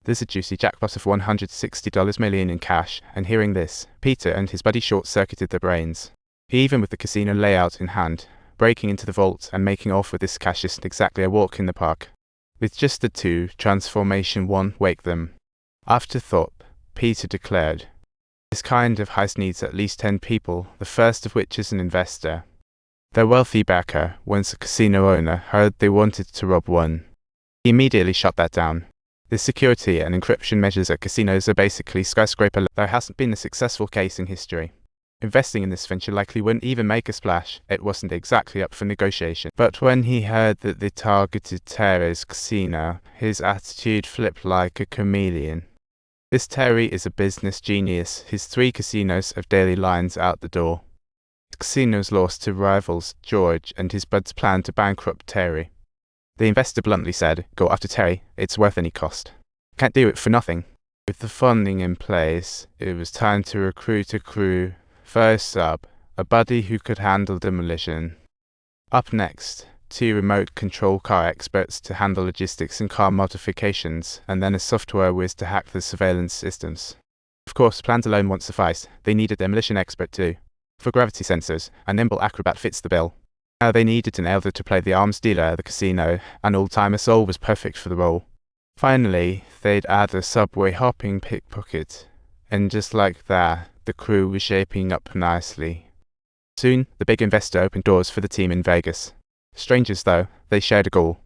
There's a juicy jackpot of $160 million in cash, and hearing this, Peter and his buddy short-circuited their brains. Even with the casino layout in hand, breaking into the vault and making off with this cash isn't exactly a walk in the park. With just the two, Transformation 1 wake them. After thought, Peter declared, "This kind of heist needs at least 10 people, the first of which is an investor." Their wealthy backer, once a casino owner, heard they wanted to rob one. He immediately shut that down. The security and encryption measures at casinos are basically skyscraper. There hasn't been a successful case in history. Investing in this venture likely wouldn't even make a splash. It wasn't exactly up for negotiation. But when he heard that they targeted Terry's casino, his attitude flipped like a chameleon. This Terry is a business genius. His 3 casinos have daily lines out the door. The casinos lost to rivals George, and his buds planned to bankrupt Terry. The investor bluntly said, "Go after Terry, it's worth any cost. Can't do it for nothing." With the funding in place, it was time to recruit a crew. First up, a buddy who could handle demolition. Up next, 2 remote control car experts to handle logistics and car modifications, and then a software whiz to hack the surveillance systems. Of course, plans alone won't suffice. They need a demolition expert too. For gravity sensors, a nimble acrobat fits the bill. Now they needed an elder to play the arms dealer at the casino, and old-timer Soul was perfect for the role. Finally, they'd add a subway hopping pickpocket. And just like that, the crew was shaping up nicely. Soon, the big investor opened doors for the team in Vegas. Strangers though, they shared a goal.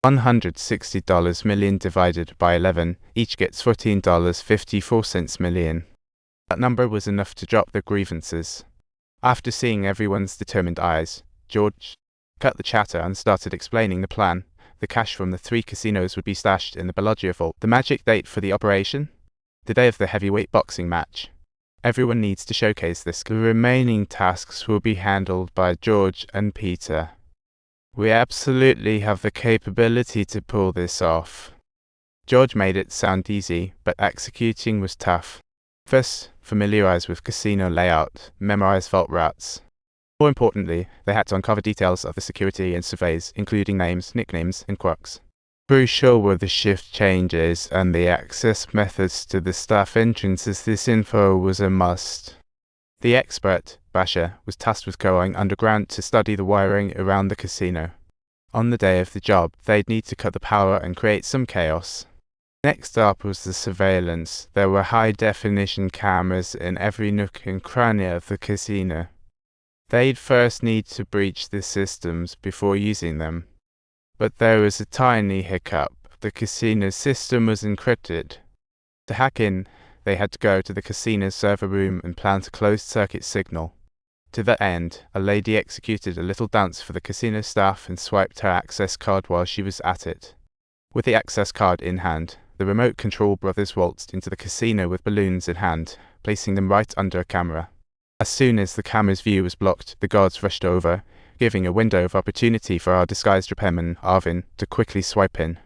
$160 million divided by 11, each gets $14.54 million. That number was enough to drop their grievances. After seeing everyone's determined eyes, George cut the chatter and started explaining the plan. The cash from the 3 casinos would be stashed in the Bellagio vault. The magic date for the operation? The day of the heavyweight boxing match. Everyone needs to showcase this. The remaining tasks will be handled by George and Peter. We absolutely have the capability to pull this off. George made it sound easy, but executing was tough. First, familiarize with casino layout, memorize vault routes. More importantly, they had to uncover details of the security and surveys, including names, nicknames, and quirks. Crucial were the shift changes and the access methods to the staff entrances. This info was a must. The expert, Basher, was tasked with going underground to study the wiring around the casino. On the day of the job, they'd need to cut the power and create some chaos. Next up was the surveillance. There were high-definition cameras in every nook and cranny of the casino. They'd first need to breach the systems before using them. But there was a tiny hiccup. The casino system was encrypted. To hack in, they had to go to the casino's server room and plant a closed-circuit signal. To that end, a lady executed a little dance for the casino staff and swiped her access card while she was at it. With the access card in hand, the remote control brothers waltzed into the casino with balloons in hand, placing them right under a camera. As soon as the camera's view was blocked, the guards rushed over, giving a window of opportunity for our disguised repairman, Arvin, to quickly swipe in.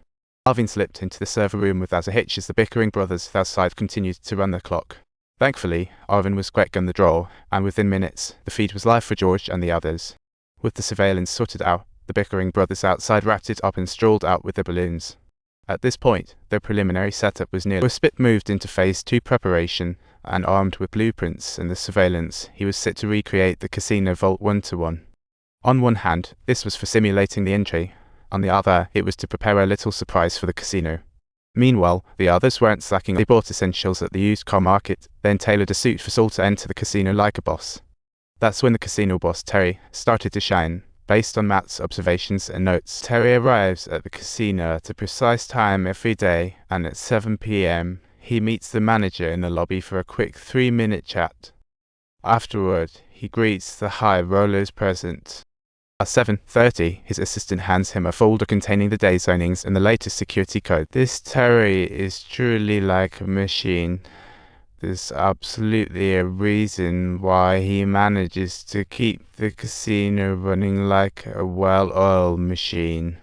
Arvin slipped into the server room without a hitch as the bickering brothers outside continued to run the clock. Thankfully, Arvin was quick on the draw, and within minutes, the feed was live for George and the others. With the surveillance sorted out, the bickering brothers outside wrapped it up and strolled out with their balloons. At this point, their preliminary setup was near. Spit moved into Phase 2 preparation, and armed with blueprints and the surveillance, he was set to recreate the casino vault 1-to-1. On one hand, this was for simulating the entry. On the other, it was to prepare a little surprise for the casino. Meanwhile, the others weren't slacking. They bought essentials at the used car market, then tailored a suit for Saul to enter the casino like a boss. That's when the casino boss, Terry, started to shine. Based on Matt's observations and notes, Terry arrives at the casino at a precise time every day, and at 7 p.m., he meets the manager in the lobby for a quick 3-minute chat. Afterward, he greets the high rollers present. At 7:30, his assistant hands him a folder containing the day's earnings and the latest security code. This Terry is truly like a machine. There's absolutely a reason why he manages to keep the casino running like a well-oiled machine.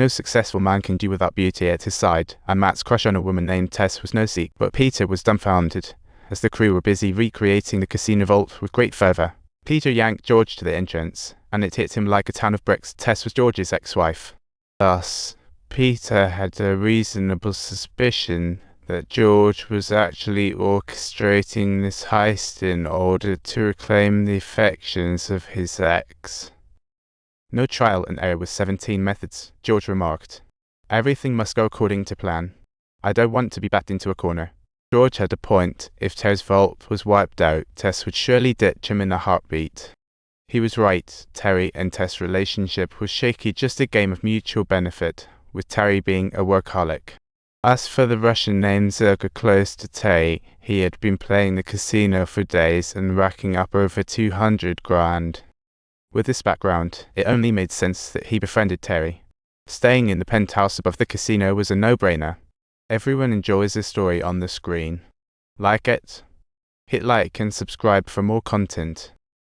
No successful man can do without beauty at his side, and Matt's crush on a woman named Tess was no secret, but Peter was dumbfounded, as the crew were busy recreating the casino vault with great fervor. Peter yanked George to the entrance, and it hit him like a ton of bricks. Tess was George's ex-wife. Thus, Peter had a reasonable suspicion that George was actually orchestrating this heist in order to reclaim the affections of his ex. No trial and error with 17 methods, George remarked. Everything must go according to plan. I don't want to be backed into a corner. George had a point. If Terry's vault was wiped out, Tess would surely ditch him in a heartbeat. He was right. Terry and Tess' relationship was shaky, just a game of mutual benefit, with Terry being a workaholic. As for the Russian named Zerga close to Terry, he had been playing the casino for days and racking up over 200 grand. With this background, it only made sense that he befriended Terry. Staying in the penthouse above the casino was a no-brainer. Everyone enjoys this story on the screen. Like it? Hit like and subscribe for more content.